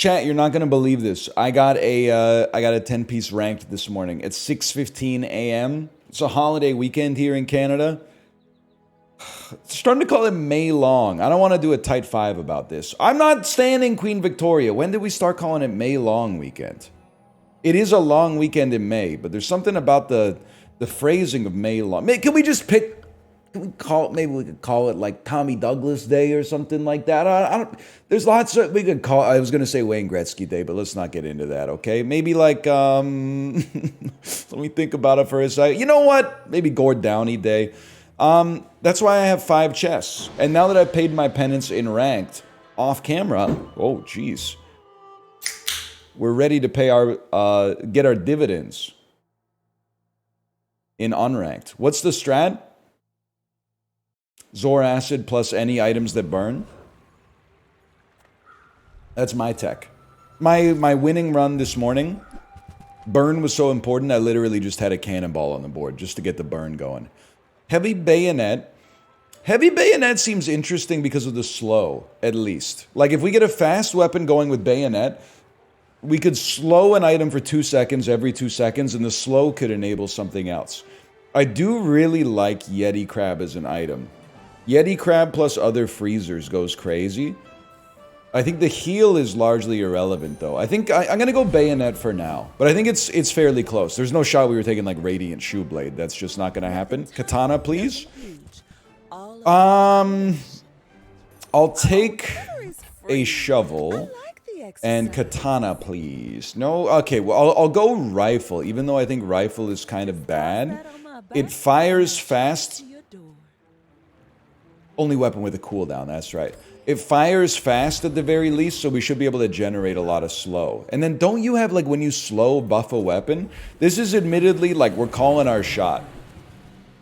Chat, you're not gonna believe this. I got a 10-piece ranked this morning at 6:15 a.m. It's a holiday weekend here in Canada. Starting to call it May long. I don't want to do a tight five about this. I'm not standing Queen Victoria. When did we start calling it May long weekend? It is a long weekend in May, but there's something about the phrasing of May long. Can we just pick? Can we call it? Maybe we could call it like Tommy Douglas Day or something like that. I don't. There's lots of we could call. I was gonna say Wayne Gretzky Day, but let's not get into that. Okay, maybe like let me think about it for a second. You know what? Maybe Gord Downey Day. That's why I have 5 chests. And now that I've paid my penance in ranked, off camera, oh jeez, we're ready to pay our, get our dividends in unranked. What's the strat? Zor acid plus any items that burn. That's my tech. My winning run this morning, burn was so important, I literally just had a cannonball on the board just to get the burn going. Heavy bayonet. Heavy bayonet seems interesting because of the slow, at least. Like, if we get a fast weapon going with bayonet, we could slow an item for 2 seconds every 2 seconds, and the slow could enable something else. I do really like Yeti Crab as an item. Yeti Crab plus other freezers goes crazy. I think the heal is largely irrelevant, though. I think I'm going to go bayonet for now. But I think it's fairly close. There's no shot we were taking, like, Radiant Shoe Blade. That's just not going to happen. Katana, please. I'll take a shovel. And katana, please. No? Okay, well, I'll go rifle, even though I think rifle is kind of bad. It fires fast. Only weapon with a cooldown, that's right. It fires fast at the very least, so we should be able to generate a lot of slow. And then don't you have, like, when you slow buff a weapon? This is admittedly, like, we're calling our shot.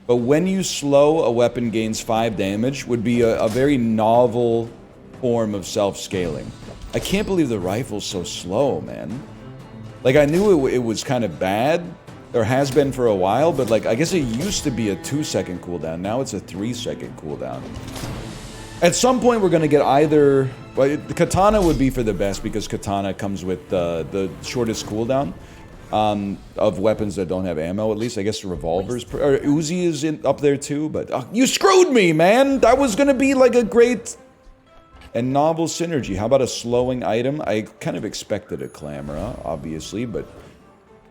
But when you slow, a weapon gains 5 damage would be a very novel form of self-scaling. I can't believe the rifle's so slow, man. Like, I knew it was kind of bad, or has been for a while, but, like, I guess it used to be a 2-second cooldown. Now it's a 3-second cooldown. At some point, we're going to get either... Well, the katana would be for the best, because katana comes with the shortest cooldown of weapons that don't have ammo, at least. I guess revolvers... Or Uzi is up there, too, but... you screwed me, man! That was going to be, like, a great... And novel synergy. How about a slowing item? I kind of expected a Clamora, obviously, but...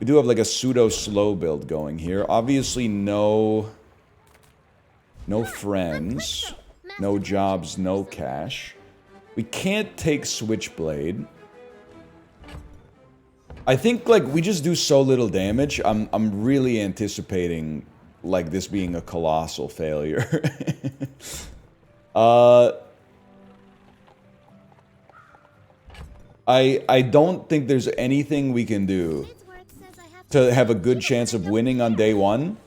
We do have, like, a pseudo-slow build going here. Obviously, no friends... No jobs, no cash. We can't take Switchblade. I think, like, we just do so little damage. I'm really anticipating, like, this being a colossal failure. I don't think there's anything we can do to have a good chance of winning on day one.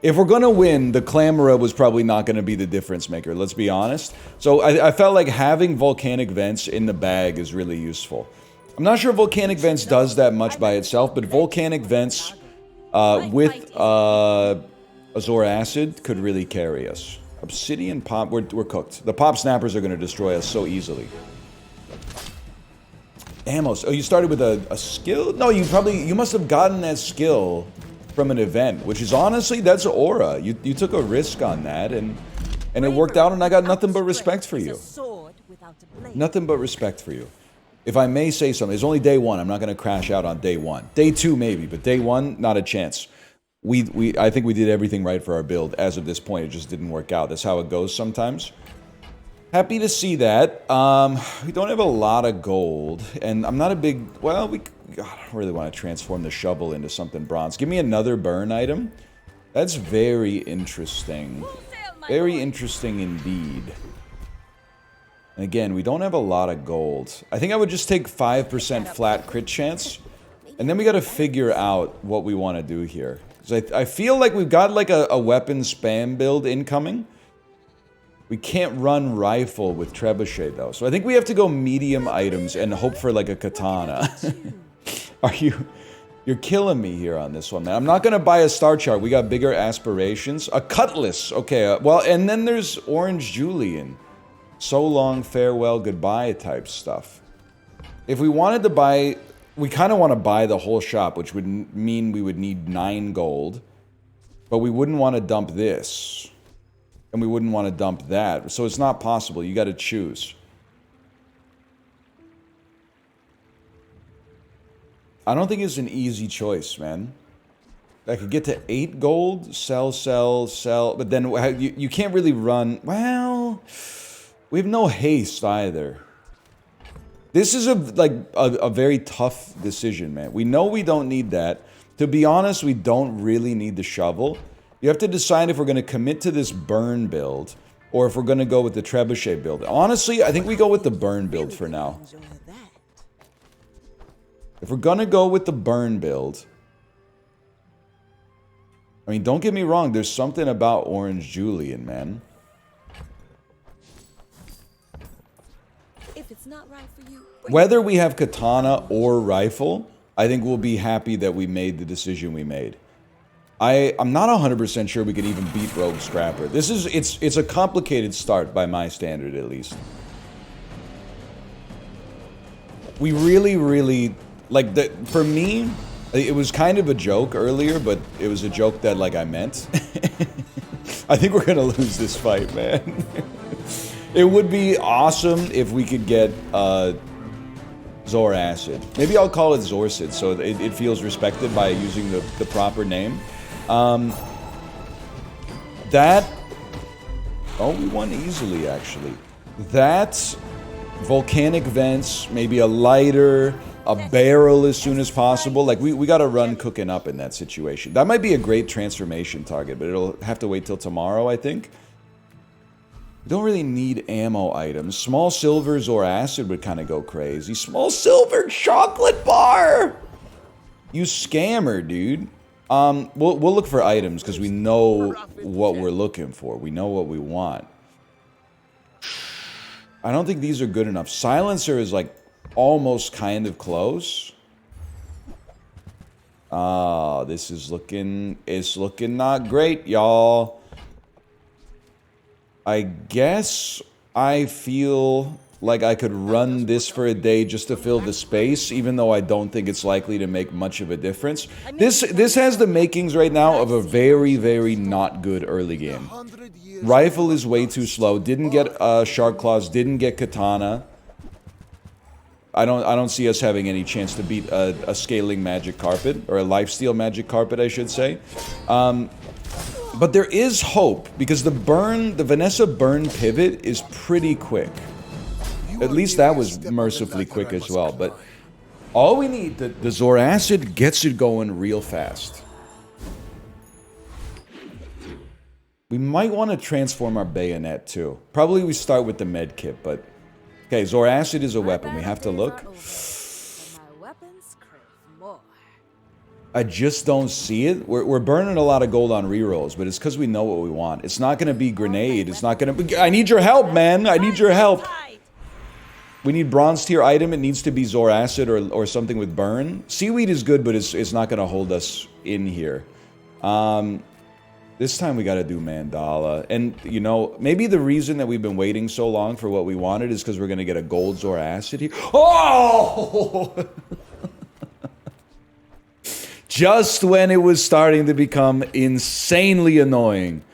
If we're gonna win, the Clamora was probably not gonna be the difference maker, let's be honest. So I felt like having Volcanic Vents in the bag is really useful. I'm not sure Volcanic Vents does that much by itself, but Volcanic Vents with Azor Acid could really carry us. Obsidian Pop, we're cooked. The Pop Snappers are gonna destroy us so easily. Amos, oh, you started with a skill? No, you must have gotten that skill from an event, which is honestly, that's aura. You took a risk on that, and it worked out, and I got nothing but respect for you. Nothing but respect for you. If I may say something, it's only day one. I'm not going to crash out on day one. Day two, maybe, but day one, not a chance. I think we did everything right for our build as of this point. It just didn't work out. That's how it goes sometimes. Happy to see that. We don't have a lot of gold, and I'm not a big... Well, I don't really want to transform the shovel into something bronze. Give me another burn item. That's very interesting. Very interesting indeed. And again, we don't have a lot of gold. I think I would just take 5% flat crit chance. And then we got to figure out what we want to do here. Because I feel like we've got like a weapon spam build incoming. We can't run rifle with trebuchet though. So I think we have to go medium items and hope for like a katana. You're killing me here on this one, man. I'm not gonna buy a star chart. We got bigger aspirations. A cutlass. Okay, well, and then there's Orange Julian. So long, farewell, goodbye type stuff. If we wanted to buy... We kind of want to buy the whole shop, which would mean we would need 9 gold. But we wouldn't want to dump this. And we wouldn't want to dump that. So it's not possible. You got to choose. I don't think it's an easy choice, man. I could get to 8 gold, sell, sell, sell, but then you can't really run. Well, we have no haste either. This is a very tough decision, man. We know we don't need that. To be honest, we don't really need the shovel. You have to decide if we're going to commit to this burn build or if we're going to go with the trebuchet build. Honestly, I think we go with the burn build for now. If we're going to go with the burn build... I mean, don't get me wrong, there's something about Orange Julian, man. If it's not right for you, whether we have katana or rifle, I think we'll be happy that we made the decision we made. I'm not 100% sure we can even beat Rogue Scrapper. It's a complicated start by my standard, at least. We really, like, for me... It was kind of a joke earlier, but it was a joke that, like, I meant. I think we're gonna lose this fight, man. It would be awesome if we could get, Zor Acid. Maybe I'll call it Zorcid, so it feels respected by using the proper name. That... Oh, we won easily, actually. That... Volcanic vents, maybe a lighter... A barrel as soon as possible. Like, we gotta run cooking up in that situation. That might be a great transformation target, but it'll have to wait till tomorrow, I think. We don't really need ammo items. Small silvers or acid would kind of go crazy. Small silver chocolate bar! You scammer, dude. We'll look for items, because we know what we're looking for. We know what we want. I don't think these are good enough. Silencer is, like... almost kind of close. This is looking... It's looking not great, y'all. I guess I feel like I could run this for a day just to fill the space, even though I don't think it's likely to make much of a difference. This has the makings right now of a very not good early game. Rifle is way too slow. Didn't get Shark Claws, didn't get Katana. I don't see us having any chance to beat a scaling magic carpet, or a lifesteal magic carpet, I should say. But there is hope, because the Vanessa burn pivot is pretty quick. At least that was mercifully quick as well. But all we need, the Zor Acid gets it going real fast. We might want to transform our bayonet too. Probably we start with the med kit, but... Okay, Zor Acid is a weapon. We have to look. I just don't see it. We're burning a lot of gold on rerolls, but it's because we know what we want. It's not going to be grenade. It's not going to be... I need your help, man. I need your help. We need bronze tier item. It needs to be Zor Acid or something with burn. Seaweed is good, but it's not going to hold us in here. This time we gotta do Mandala. And, you know, maybe the reason that we've been waiting so long for what we wanted is because we're gonna get a gold Zor Acid here. Oh! Just when it was starting to become insanely annoying.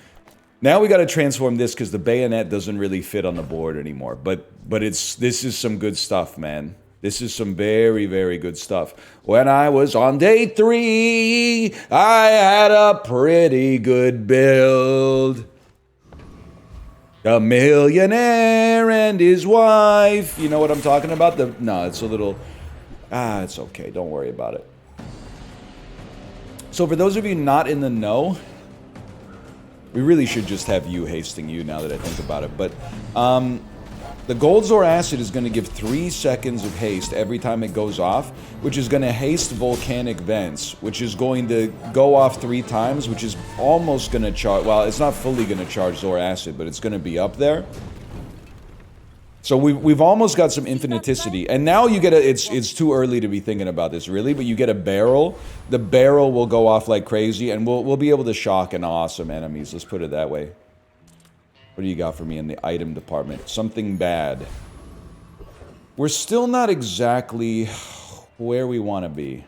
Now we gotta transform this because the bayonet doesn't really fit on the board anymore. But this is some good stuff, man. This is some very good stuff. When I was on day 3, I had a pretty good build. A millionaire and his wife. You know what I'm talking about? No, it's a little... it's okay. Don't worry about it. So for those of you not in the know, we really should just have you hasting you now that I think about it. But, the gold Zor Acid is going to give 3 seconds of haste every time it goes off, which is going to haste volcanic vents, which is going to go off 3 times, which is almost going to charge... Well, it's not fully going to charge Zor Acid, but it's going to be up there. So we've almost got some infiniticity. And now you get a... It's too early to be thinking about this, really, but you get a barrel. The barrel will go off like crazy, and we'll be able to shock and awe some enemies. Let's put it that way. What do you got for me in the item department? Something bad. We're still not exactly where we want to be.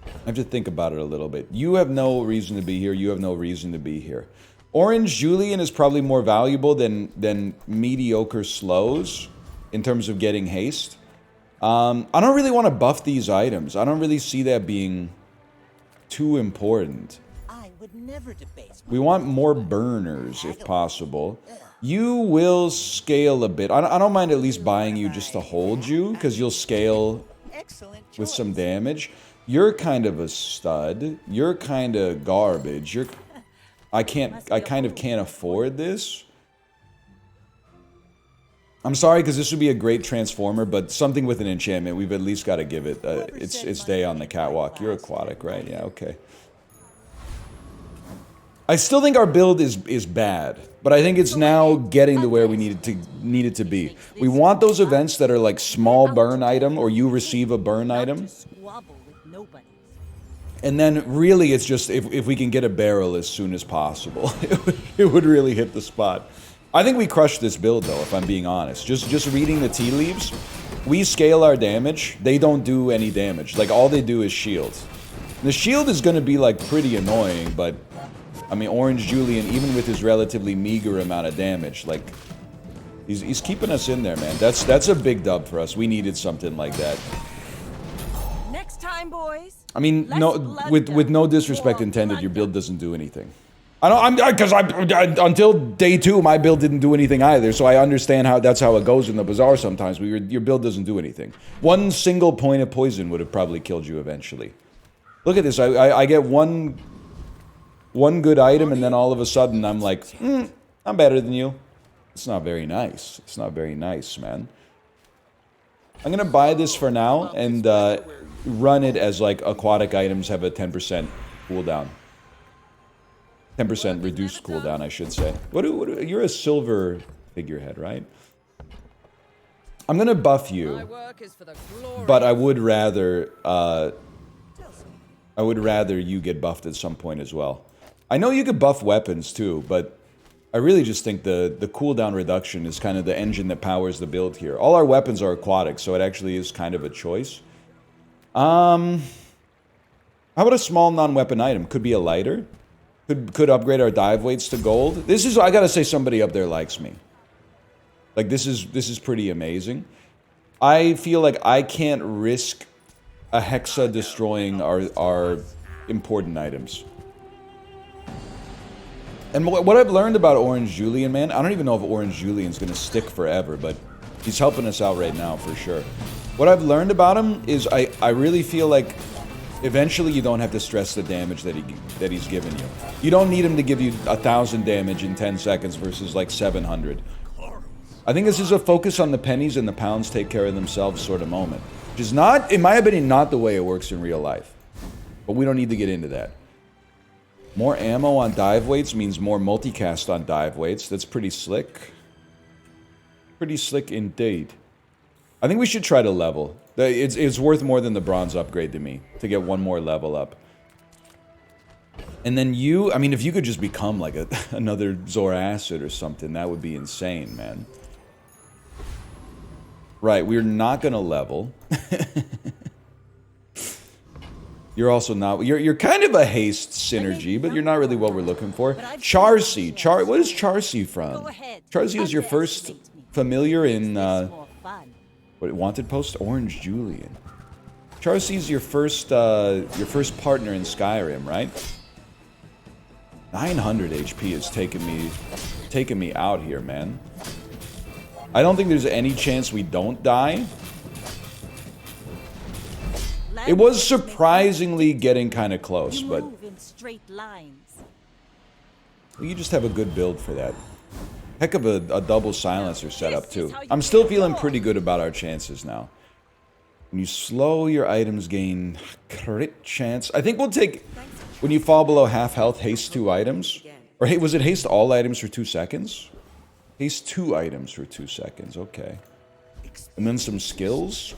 I have to think about it a little bit. You have no reason to be here. You have no reason to be here. Orange Julian is probably more valuable than mediocre slows in terms of getting haste. I don't really want to buff these items. I don't really see that being too important. I would never debase. We want more burners if possible. You will scale a bit. I don't mind at least buying you just to hold you, because you'll scale with some damage. You're kind of a stud. You're kind of garbage. I kind of can't afford this. I'm sorry, because this would be a great transformer, but something with an enchantment, we've at least got to give it. It's day on the catwalk. You're aquatic, right? Yeah, okay. I still think our build is bad, but I think it's now getting to where we need it to be. We want those events that are like small burn item, or you receive a burn item. And then really it's just if we can get a barrel as soon as possible, it would really hit the spot. I think we crushed this build though, if I'm being honest. Just reading the tea leaves, we scale our damage, they don't do any damage. Like all they do is shield. The shield is gonna be like pretty annoying, but I mean Orange Julian, even with his relatively meager amount of damage, like he's keeping us in there, man. That's a big dub for us. We needed something like that. Next time, boys. I mean, no, with no disrespect intended, your build doesn't do anything. Until day 2, my build didn't do anything either, so I understand how that's how it goes in the Bazaar sometimes. Your build doesn't do anything. One single point of poison would have probably killed you eventually. Look at this. I get one good item, and then all of a sudden I'm like, I'm better than you. It's not very nice. It's not very nice, man. I'm gonna buy this for now and run it as like aquatic items have a 10% cooldown. 10% reduced cooldown, I should say. You're a silver figurehead, right? I'm gonna buff you, but I would rather you get buffed at some point as well. I know you could buff weapons too, but I really just think the cooldown reduction is kind of the engine that powers the build here. All our weapons are aquatic, so it actually is kind of a choice. How about a small non-weapon item? Could be a lighter. Could upgrade our dive weights to gold. This is, I gotta say, somebody up there likes me. Like this is pretty amazing. I feel like I can't risk a Hexa destroying our important items. And what I've learned about Orange Julian, man, I don't even know if Orange Julian's gonna stick forever, but he's helping us out right now for sure. What I've learned about him is I really feel like eventually you don't have to stress the damage that he's given you. You don't need him to give you 1,000 damage in 10 seconds versus like 700. I think this is a focus on the pennies and the pounds take care of themselves sort of moment. Which is not, in my opinion, not the way it works in real life. But we don't need to get into that. More ammo on dive weights means more multicast on dive weights. That's pretty slick. Pretty slick indeed. I think we should try to level. It's worth more than the bronze upgrade to me, to get one more level up. And then you, I mean, if you could just become like another Zoracid or something, that would be insane, man. Right, we're not gonna level. You're also not, you're kind of a haste synergy, but you're not really what we're looking for. Charcy, what is Charcy from? Charcy is your first familiar in, what, Wanted Post? Orange Julian. Charcy's your first partner in Skyrim, right? 900 HP is taking me out here, man. I don't think there's any chance we don't die. It was surprisingly getting kind of close, but you just have a good build for that. Heck of a double silencer setup too. I'm still feeling pretty good about our chances now. When you slow, your items gain crit chance. I think we'll take, when you fall below half health, haste 2 items. Or hey, was it haste all items for 2 seconds? Haste 2 items for 2 seconds, okay. And then some skills.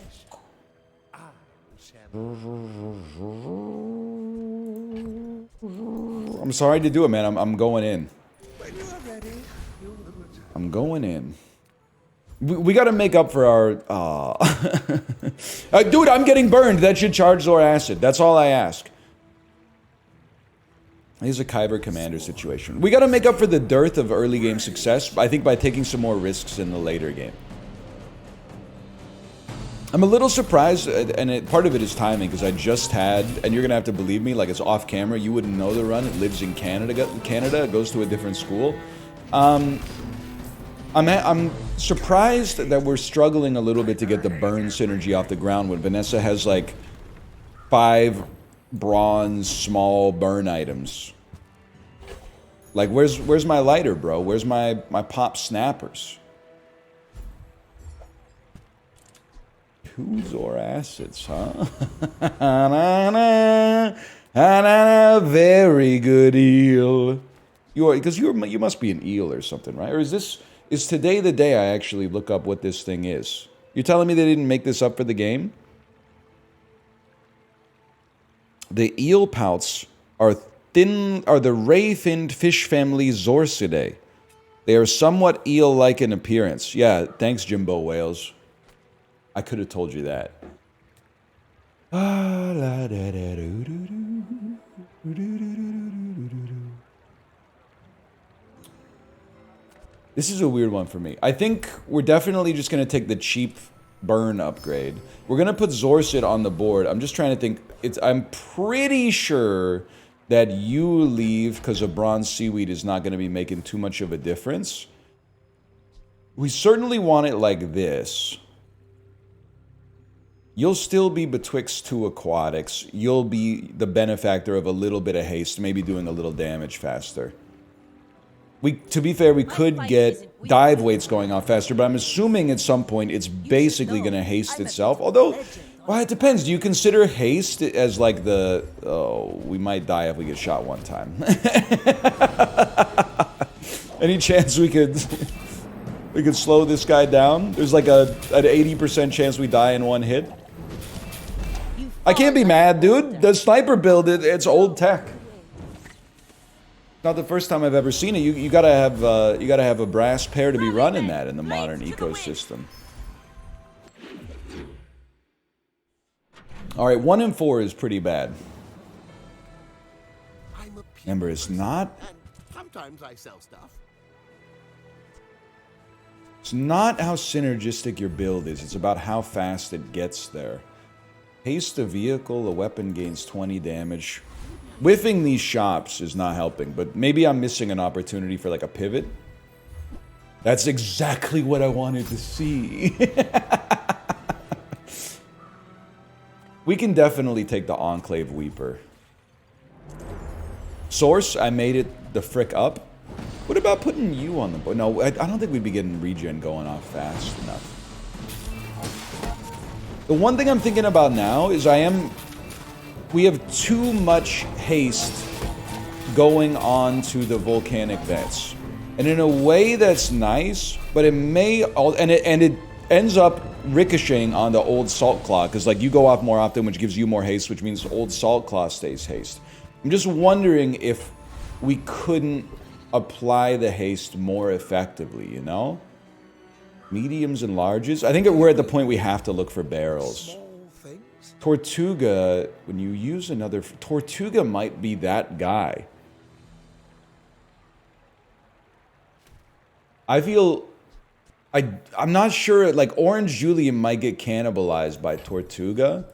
I'm sorry to do it, man. I'm going in. I'm going in. We got to make up for our... dude, I'm getting burned. That should charge Zor Acid. That's all I ask. Here's a Kyber Commander situation. We got to make up for the dearth of early game success, I think, by taking some more risks in the later game. I'm a little surprised, and part of it is timing, because I just had, and you're going to have to believe me, like it's off camera, you wouldn't know the run. It lives in Canada, it goes to a different school. I'm surprised that we're struggling a little bit to get the burn synergy off the ground when Vanessa has like 5 bronze small burn items. Like, where's my lighter, bro? Where's my pop snappers? 2 Zor Acids, huh? Very good, eel. You must be an eel or something, right? Or is today the day I actually look up what this thing is? You're telling me they didn't make this up for the game? The eel pouts are the ray-finned fish family Zorsidae. They are somewhat eel-like in appearance. Yeah, thanks, Jimbo Whales. I could have told you that. This is a weird one for me. I think we're definitely just going to take the cheap burn upgrade. We're going to put Zorsid on the board. I'm just trying to think. I'm pretty sure that you leave because a bronze seaweed is not going to be making too much of a difference. We certainly want it like this. You'll still be betwixt 2 aquatics. You'll be the benefactor of a little bit of haste, maybe doing a little damage faster. To be fair, we could get dive weights going off faster, but I'm assuming at some point it's basically going to haste itself. Although, well, it depends. Do you consider haste as like the... Oh, we might die if we get shot one time. Any chance we could slow this guy down? There's like an 80% chance we die in one hit. I can't be mad, dude. The sniper build, it's old tech. Not the first time I've ever seen it. You gotta have a brass pair to be running that in the modern ecosystem. All right, 1 and 4 is pretty bad. Remember, it's not. Sometimes I sell stuff. It's not how synergistic your build is. It's about how fast it gets there. Haste a vehicle. A weapon gains 20 damage. Whiffing these shops is not helping, but maybe I'm missing an opportunity for like a pivot. That's exactly what I wanted to see. We can definitely take the Enclave Weeper. Source, I made it the frick up. What about putting you on the board? No, I don't think we'd be getting regen going off fast enough. The one thing I'm thinking about now is we have too much haste going on to the volcanic vents. And in a way that's nice, but it may... And it ends up ricocheting on the old Salt Claw, because like you go off more often, which gives you more haste, which means old Salt Claw stays haste. I'm just wondering if we couldn't apply the haste more effectively, you know? Mediums and larges. I think we're at the point we have to look for barrels. Tortuga, when you use another... Tortuga might be that guy. I feel... I'm not sure, like, Orange Julian might get cannibalized by Tortuga.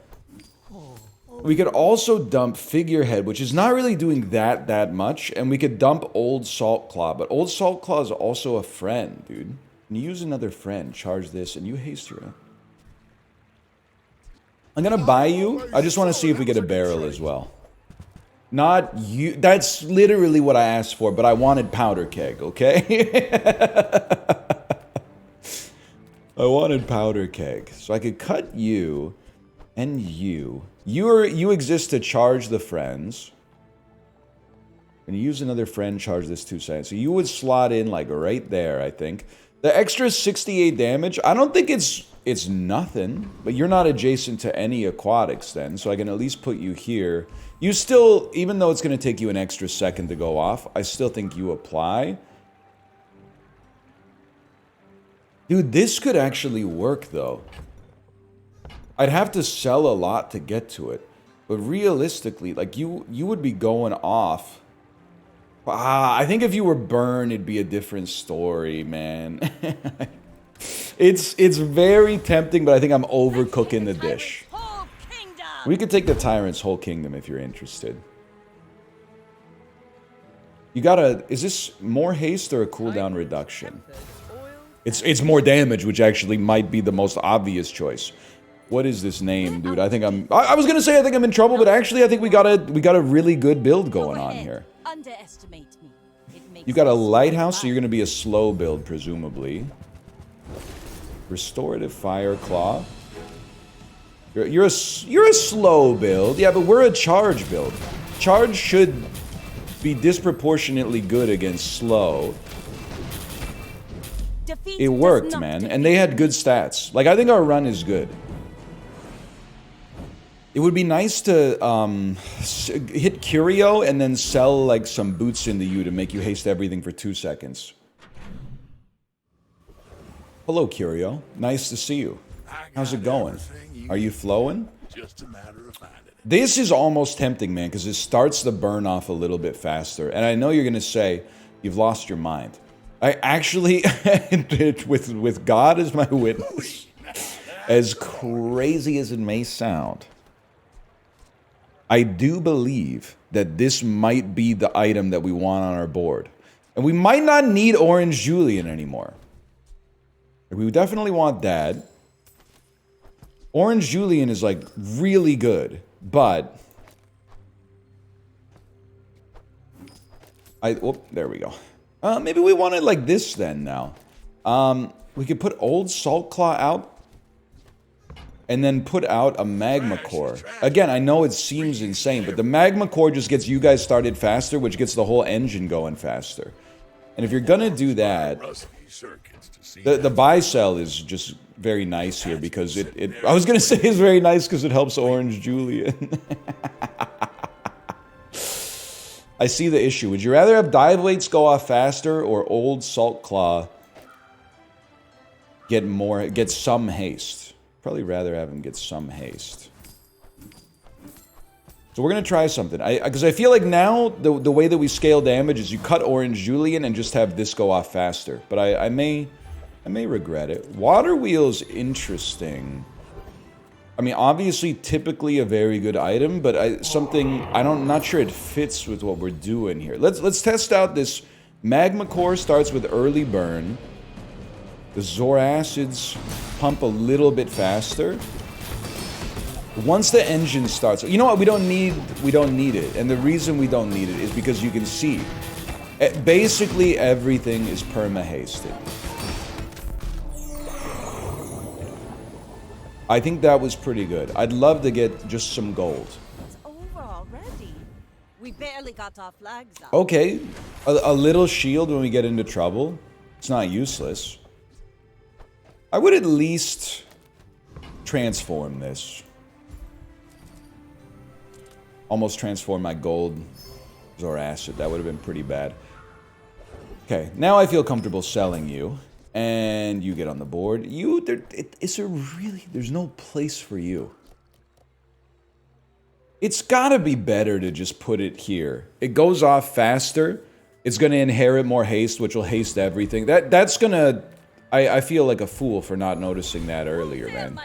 We could also dump Figurehead, which is not really doing that much, and we could dump Old Salt Claw, but Old Salt Claw is also a friend, dude. When you use another friend, charge this, and you haste your... I'm gonna buy you. I just want to see if we get a barrel as well. Not you. That's literally what I asked for, but I wanted powder keg, okay? I wanted powder keg. So I could cut you and you. You exist to charge the friends. And you use another friend, charge this 2 seconds. So you would slot in like right there, I think. The extra 68 damage, I don't think it's nothing, but you're not adjacent to any aquatics then, so I can at least put you here. You still, even though it's going to take you an extra second to go off, I still think you apply. Dude, this could actually work, though. I'd have to sell a lot to get to it. But realistically, like, you would be going off. I think if you were Burn, it'd be a different story, man. It's very tempting, but I think I'm overcooking the dish. We could take the Tyrant's whole kingdom if you're interested. You gotta... Is this more haste or a cooldown reduction? It's more damage, which actually might be the most obvious choice. What is this name, dude? I think I'm... I was gonna say I think I'm in trouble, but actually I think we got a really good build going on here. Underestimate me. You got a lighthouse, so you're gonna be a slow build, presumably. Restorative Fire Claw. You're a slow build. Yeah, but we're a charge build. Charge should be disproportionately good against slow. It worked, man. And they had good stats. Like, I think our run is good. It would be nice to hit Curio and then sell, like, some boots into you to make you haste everything for 2 seconds. Hello, Curio. Nice to see you. How's it going? Are you flowing? Just a matter of finding it. This is almost tempting, man, because it starts the burn off a little bit faster. And I know you're going to say, you've lost your mind. I actually, with God as my witness, as crazy as it may sound, I do believe that this might be the item that we want on our board. And we might not need Orange Julian anymore. We definitely want that. Orange Julian is, like, really good, but... there we go. Maybe we want it like this then now. We could put Old Salt Claw out. And then put out a Magma Core. Again, I know it seems insane, but the Magma Core just gets you guys started faster, which gets the whole engine going faster. And if you're gonna do that... The buy sell is just very nice here because I was gonna say it's very nice because it helps Orange Julian. I see the issue. Would you rather have dive weights go off faster or Old Salt Claw get some haste? Probably rather have him get some haste. So we're gonna try something. Because I feel like now the way that we scale damage is you cut Orange Julian and just have this go off faster. But I may regret it. Water Wheel's interesting. I mean, obviously, typically a very good item, but I'm not sure it fits with what we're doing here. Let's test out this. Magma Core starts with early burn. The Zoracids pump a little bit faster. Once the engine starts, you know what? We don't need it, and the reason we don't need it is because you can see, basically everything is perma-hasted. I think that was pretty good. I'd love to get just some gold. It's over already. We barely got our flags up. Okay, a little shield when we get into trouble. It's not useless. I would at least transform this. Almost transform my gold Zoracid. That would have been pretty bad. Okay, now I feel comfortable selling you. And you get on the board. There's no place for you. It's gotta be better to just put it here. It goes off faster. It's gonna inherit more haste, which will haste everything. That's gonna... I feel like a fool for not noticing that earlier, man.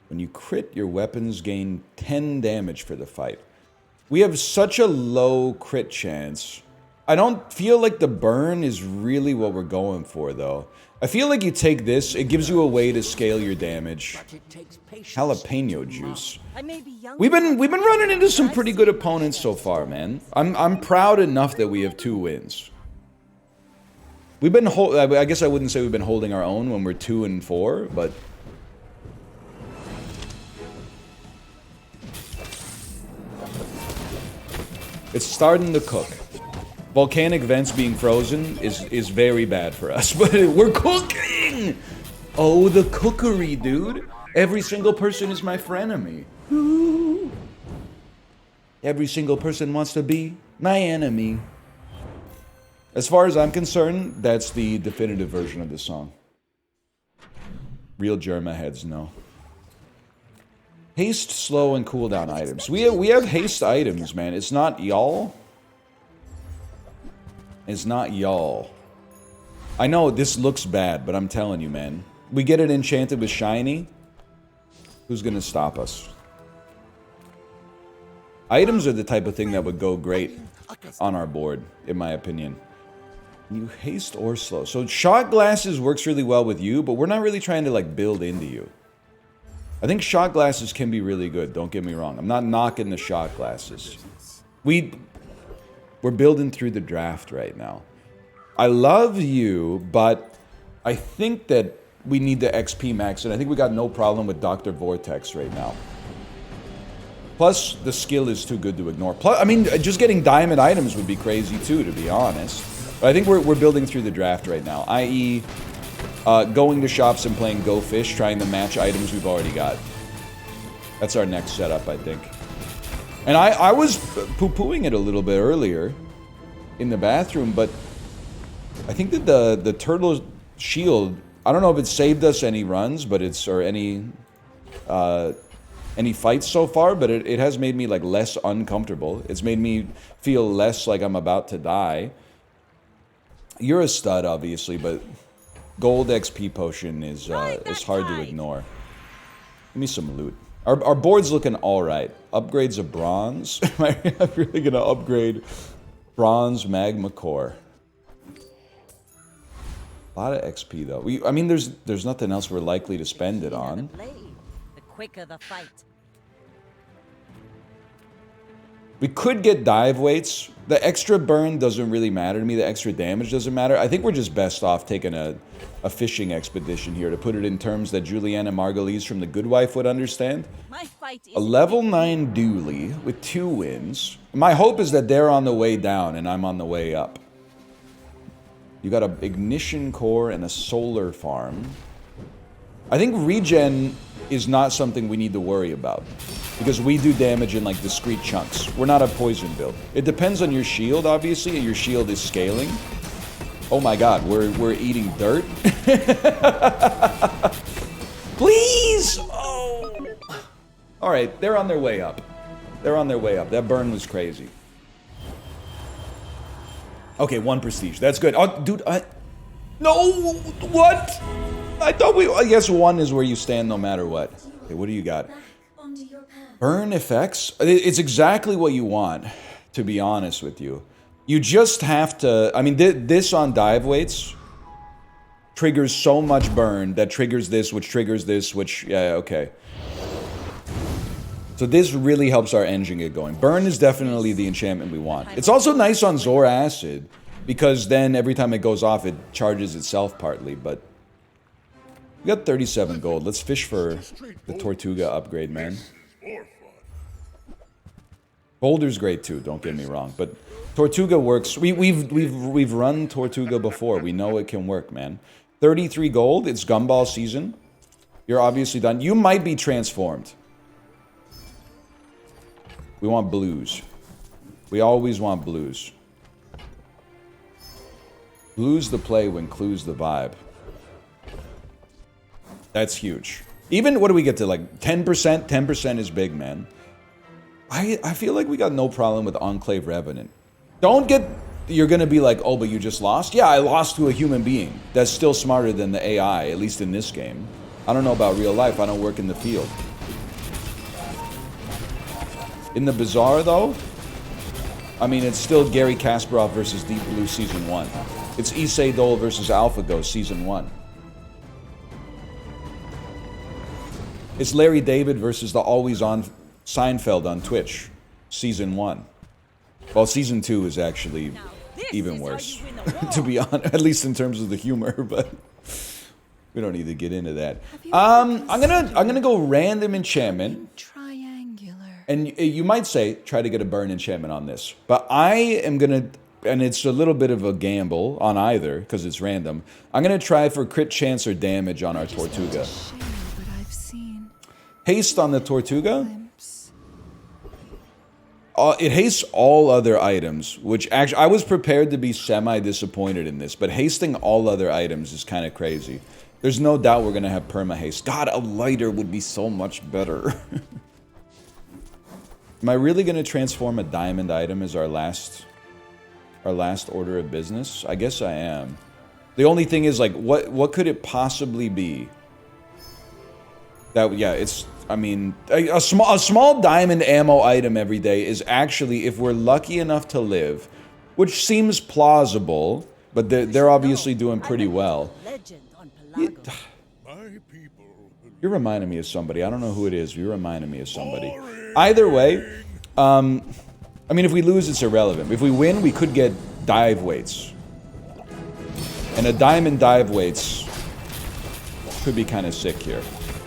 When you crit, your weapons gain 10 damage for the fight. We have such a low crit chance. I don't feel like the burn is really what we're going for, though. I feel like you take this, it gives you a way to scale your damage. Jalapeno juice. We've been running into some pretty good opponents so far, man. I'm proud enough that we have 2 wins. We've been I guess I wouldn't say we've been holding our own when we're 2 and 4, but it's starting to cook. Volcanic vents being frozen is very bad for us, but we're cooking! Oh, the cookery, dude. Every single person is my frenemy. Ooh. Every single person wants to be my enemy. As far as I'm concerned, that's the definitive version of this song. Real Germa heads know. Haste, slow, and cooldown items. We have haste items, man. It's not y'all. It's not y'all. I know this looks bad, but I'm telling you, man. We get it enchanted with shiny. Who's gonna stop us? Items are the type of thing that would go great on our board, in my opinion. You haste or slow. So shot glasses works really well with you, but we're not really trying to like build into you. I think shot glasses can be really good, don't get me wrong. I'm not knocking the shot glasses. We're building through the draft right now. I love you, but I think that we need the XP max, and I think we got no problem with Dr. Vortex right now. Plus, the skill is too good to ignore. Plus, I mean, just getting diamond items would be crazy too, to be honest. But I think we're building through the draft right now, i.e., going to shops and playing Go Fish, trying to match items we've already got. That's our next setup, I think. And I was poo-pooing it a little bit earlier in the bathroom, but I think that the turtle shield, I don't know if it saved us any runs, but it's, or any fights so far, but it has made me like less uncomfortable. It's made me feel less like I'm about to die. You're a stud, obviously, but gold XP potion is hard to ignore. Give me some loot. Our board's looking all right. Upgrades of bronze. Am I really gonna upgrade bronze magma core? A lot of XP though. I mean, there's nothing else we're likely to spend it on. The quicker the fight. We could get dive weights. The extra burn doesn't really matter to me. The extra damage doesn't matter. I think we're just best off taking a fishing expedition here, to put it in terms that Juliana Margulies from The Good Wife would understand. My fight is A level 9 Dooley with 2 wins. My hope is that they're on the way down and I'm on the way up. You got an ignition core and a solar farm. I think regen is not something we need to worry about, because we do damage in like discrete chunks. We're not a poison build. It depends on your shield, obviously, and your shield is scaling. Oh my god, we're eating dirt. Please! Oh! Alright, they're on their way up. They're on their way up. That burn was crazy. Okay, 1 prestige. That's good. Oh, dude, no! What? I thought I guess 1 is where you stand no matter what. Okay, what do you got? Burn effects? It's exactly what you want, to be honest with you. You just have to... I mean, this on dive weights triggers so much burn that triggers this, which triggers this, which... Yeah, okay. So this really helps our engine get going. Burn is definitely the enchantment we want. It's also nice on Zor Acid, because then every time it goes off, it charges itself partly, but... We got 37 gold. Let's fish for the Tortuga upgrade, man. Boulder's great too, don't get me wrong, but Tortuga works. We've run Tortuga before. We know it can work, man. 33 gold. It's gumball season. You're obviously done. You might be transformed. We want blues. We always want blues. Blues the play when clues the vibe. That's huge. Even, what do we get to, like 10%? 10% is big, man. I feel like we got no problem with Enclave Revenant. Don't get... You're gonna be like, oh, but you just lost? Yeah, I lost to a human being. That's still smarter than the AI, at least in this game. I don't know about real life. I don't work in the field. In the Bazaar, though, I mean, it's still Gary Kasparov versus Deep Blue Season 1. It's Issei Dole versus AlphaGo Season 1. It's Larry David versus the always-on Seinfeld on Twitch, Season 1. Well, Season 2 is actually even worse, to be honest, at least in terms of the humor, but we don't need to get into that. I'm gonna go random enchantment. Triangular. And you might say, try to get a burn enchantment on this. But I am gonna, and it's a little bit of a gamble on either, because it's random. I'm gonna try for crit chance or damage on our Tortuga. Haste on the Tortuga? all other items, which actually I was prepared to be semi-disappointed in this, but hasting all other items is kind of crazy. There's no doubt we're gonna have perma haste. God, a lighter would be so much better. Am I really gonna transform a diamond item as our last order of business? I guess I am. The only thing is, like, what could it possibly be? That, yeah, it's, I mean, a small diamond ammo item every day is actually, if we're lucky enough to live, which seems plausible, but they're obviously doing pretty well. Legend on Pelago. You're reminding me of somebody. I don't know who it is. You're reminding me of somebody. Either way, I mean, if we lose, it's irrelevant. If we win, we could get dive weights. And a diamond dive weights could be kind of sick here.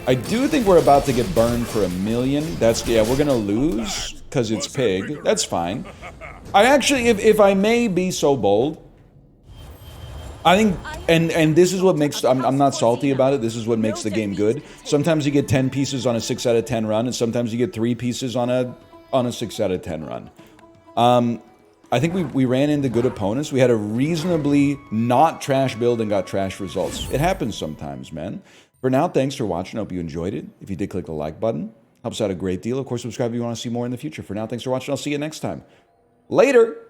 I do think we're about to get burned for 1 million. That's, yeah, we're gonna lose because it's pig. That's fine. I actually, if I may be so bold, I think, and this is what makes, I'm not salty about it, this is what makes the game good. Sometimes you get 10 pieces on a 6 out of 10 run, and sometimes you get 3 pieces on a 6 out of 10 run. I think we ran into good opponents. We had a reasonably not trash build and got trash results. It happens sometimes, man. For now, thanks for watching. I hope you enjoyed it. If you did, click the like button. Helps out a great deal. Of course, subscribe if you want to see more in the future. For now, thanks for watching. I'll see you next time. Later!